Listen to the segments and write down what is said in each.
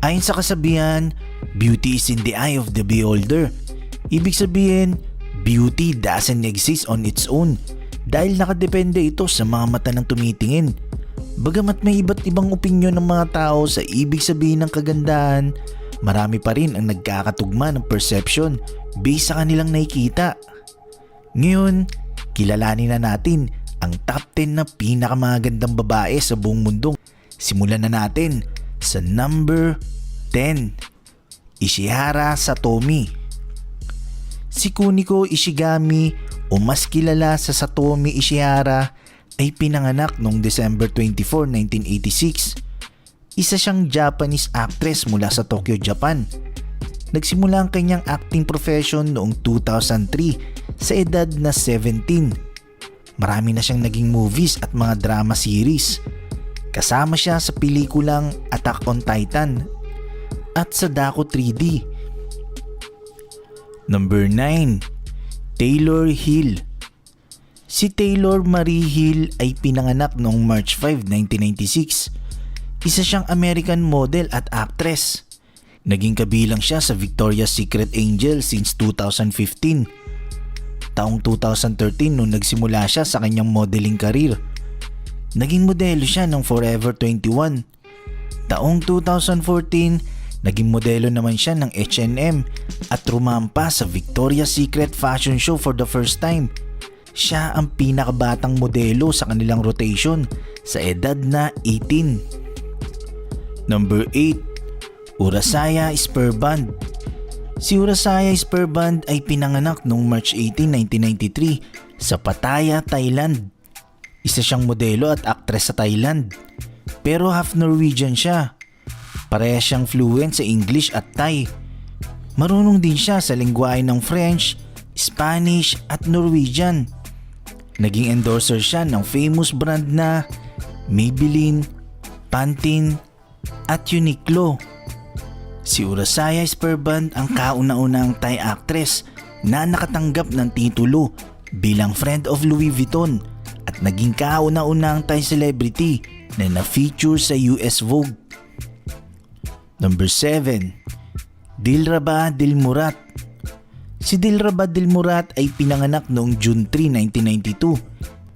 Ayon sa kasabihan, beauty is in the eye of the beholder. Ibig sabihin, beauty doesn't exist on its own dahil nakadepende ito sa mga mata ng tumitingin. Bagamat may iba't ibang opinyon ng mga tao sa ibig sabihin ng kagandahan, marami pa rin ang nagkakatugma ng perception based sa kanilang nakikita. Ngayon, kilalanin na natin ang top 10 na pinakamagandang babae sa buong mundo. Simulan na natin sa number 10, Ishihara Satomi. Si Kuniko Ishigami o mas kilala sa Satomi Ishihara ay pinanganak noong December 24, 1986. Isa siyang Japanese actress mula sa Tokyo, Japan. Nagsimula ang kanyang acting profession noong 2003 sa edad na 17. Marami na siyang naging movies at mga drama series. Kasama siya sa pelikulang Attack on Titan at Sadako 3D. Number 9, Taylor Hill. Si Taylor Marie Hill ay pinanganak noong March 5, 1996. Isa siyang American model at actress. Naging kabilang siya sa Victoria's Secret Angel since 2015. Taong 2013 nung nagsimula siya sa kanyang modeling career. Naging modelo siya ng Forever 21. Taong 2014, naging modelo naman siya ng H&M at rumampa sa Victoria's Secret Fashion Show for the first time. Siya ang pinakabatang modelo sa kanilang rotation sa edad na 18. Number 8, Urasaya Sperban. Si Urasaya Sperban ay pinanganak noong March 18, 1993 sa Pattaya, Thailand. Isa siyang modelo at actress sa Thailand. Pero half Norwegian siya. Pareha siyang fluent sa English at Thai. Marunong din siya sa lengguwahe ng French, Spanish at Norwegian. Naging endorser siya ng famous brand na Maybelline, Pantene at Uniqlo. Si Urasaya Sperban ang kauna-unang Thai actress na nakatanggap ng titulo bilang Friend of Louis Vuitton at naging kauna-unang Thai celebrity na na-feature sa US Vogue. Number 7, Dilraba Dilmurat. Si Dilraba Dilmurat ay pinanganak noong June 3, 1992.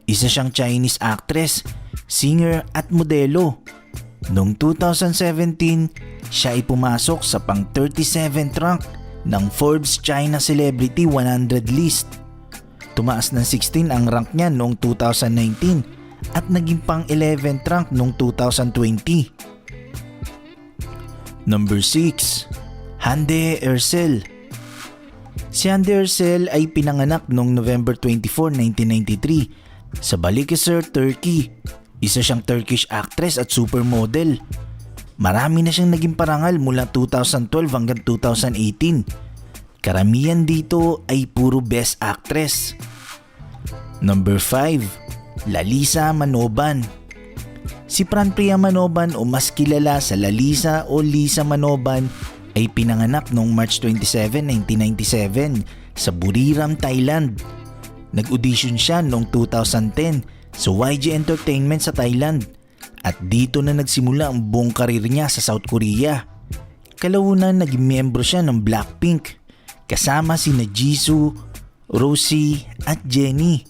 Isa siyang Chinese actress, singer at modelo. Noong 2017, siya ay pumasok sa pang 37th rank ng Forbes China Celebrity 100 list. Tumaas ng 16 ang rank niya noong 2019 at naging pang 11th rank noong 2020. Number 6, Hande Erçel. Si Hande Erçel ay pinanganak noong November 24, 1993 sa Balıkesir, Turkey. Isa siyang Turkish actress at supermodel. Marami na siyang naging parangal mula 2012 hanggang 2018. Karamihan dito ay puro best actress. Number 5, Lalisa Manoban. Si Pranpriya Manoban o mas kilala sa Lalisa o Lisa Manoban ay pinanganak noong March 27, 1997 sa Buriram, Thailand. Nag-audition siya noong 2010 sa YG Entertainment sa Thailand at dito na nagsimula ang buong karir niya sa South Korea. Kalaunan naging miyembro siya ng Blackpink kasama sina Jisoo, Rosie at Jennie.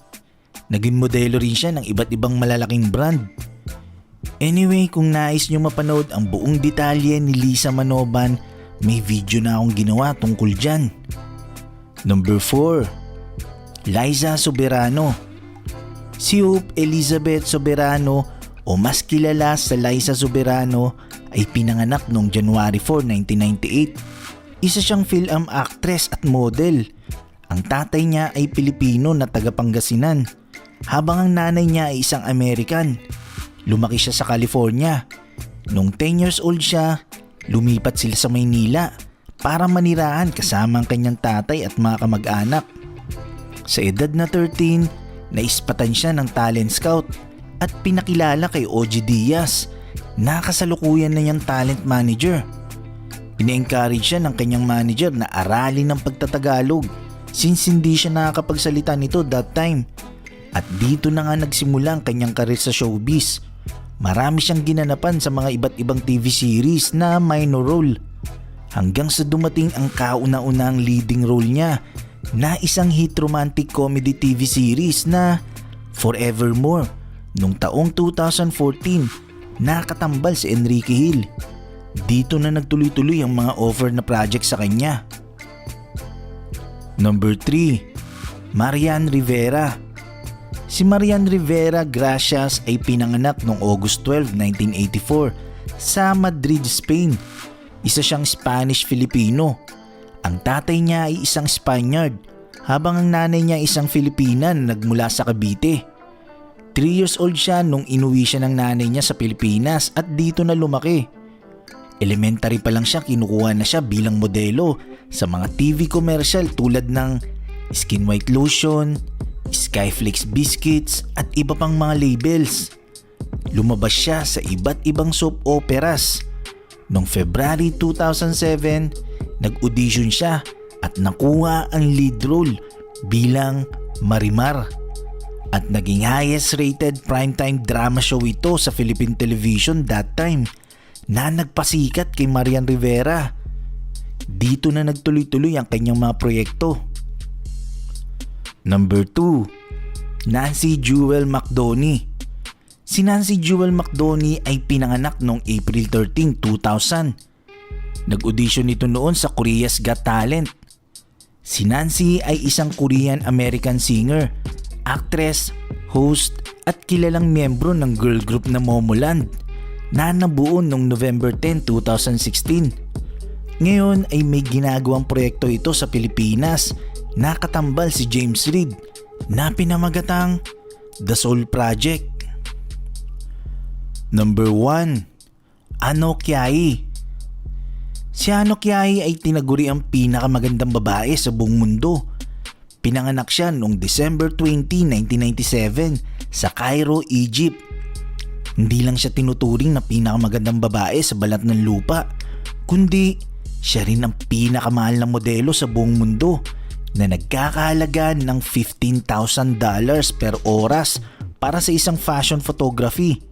Naging modelo rin siya ng iba't ibang malalaking brand. Anyway, kung nais nyo mapanood ang buong detalye ni Lisa Manoban, may video na akong ginawa tungkol dyan. Number 4, Liza Soberano. Si Hope Elizabeth Soberano o mas kilala sa Liza Soberano ay pinanganak noong January 4, 1998. Isa siyang film actress at model. Ang tatay niya ay Pilipino na taga Pangasinan, habang ang nanay niya ay isang American. Lumaki siya sa California. Noong 10 years old siya, lumipat sila sa Maynila para manirahan kasama ang kanyang tatay at mga kamag-anak. Sa edad na 13, naispatan siya ng talent scout at pinakilala kay OG Diaz na kasalukuyan na niyang talent manager. Ine-encourage siya ng kanyang manager na aralin ng pagtatagalog since hindi siya nakakapagsalita nito that time. At dito na nga nagsimula ang kanyang karir sa showbiz. marami siyang ginanapan sa mga iba't ibang TV series na minor role. Hanggang sa dumating ang kauna-unang leading role niya na isang hit romantic comedy TV series na Forevermore noong taong 2014 nakatambal si Enrique Hill. Dito na nagtuloy-tuloy ang mga offer na project sa kanya. Number 3, Marian Rivera. Si Marian Rivera Gracias ay pinanganak noong August 12, 1984 sa Madrid, Spain. Isa siyang Spanish-Filipino. Ang tatay niya ay isang Spaniard habang ang nanay niya ay isang Filipina na nagmula sa Cavite. 3 years old siya nung inuwi siya ng nanay niya sa Pilipinas at dito na lumaki. Elementary pa lang siya kinukuha na siya bilang modelo sa mga TV commercial tulad ng Skin White Lotion, Skyflakes Biscuits at iba pang mga labels. Lumabas siya sa iba't ibang soap operas. Noong February 2007, nag-audition siya at nakuha ang lead role bilang Marimar. At naging highest rated primetime drama show ito sa Philippine television that time na nagpasikat kay Marian Rivera. Dito na nagtuloy-tuloy ang kanyang mga proyekto. Number 2, Nancy Jewel McDoney. Si Nancy Jewel McDoney ay pinanganak noong April 13, 2000. Nag-audition ito noon sa Korea's Got Talent. Si Nancy ay isang Korean-American singer, actress, host at kilalang miyembro ng girl group na Momoland na nabuo noong November 10, 2016. Ngayon ay may ginagawang proyekto ito sa Pilipinas. Nakatambal si James Reid na pinamagatang The Soul Project. Number 1, Ano Kiai. Si Ano Kiai ay tinaguri ang pinakamagandang babae sa buong mundo. Pinanganak siya noong December 20, 1997 sa Cairo, Egypt. Hindi lang siya tinuturing na pinakamagandang babae sa balat ng lupa, kundi siya rin ang pinakamahal na modelo sa buong mundo na nagkakahalaga ng $15,000 per oras para sa isang fashion photography.